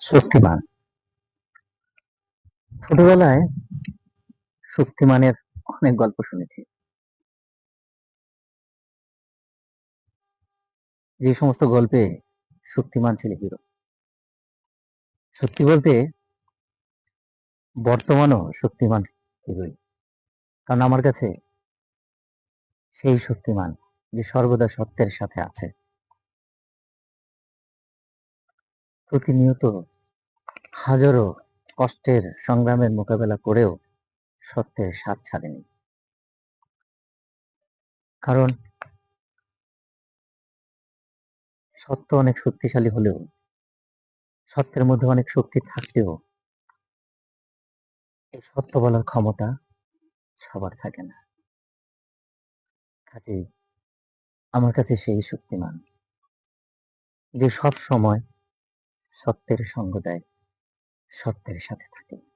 শক্তিমান। ছোটবেলায় শক্তিমানের অনেক গল্প শুনেছি। যে সমস্ত গল্পে শক্তিমান ছিল হিরো। সত্যি বলতে বর্তমানেও শক্তিমান হিরোই। কারণ আমার কাছে সেই শক্তিমান যে সর্বদা সত্যের সাথে আছে। প্রতিনিয়ত হাজারো কষ্টের সংগ্রামের মোকাবেলা করেও সত্যের স্বাদ ছাড়েনি। কারণ সত্য অনেক শক্তিশালী হলেও সত্যের মধ্যে অনেক শক্তি থাকলেও এই সত্য বলার ক্ষমতা সবার থাকে না। কাজেই আমার কাছে সেই শক্তিমান যে সব সময় সত্যের সঙ্গ দেয়, সত্যের সাথে থাকে।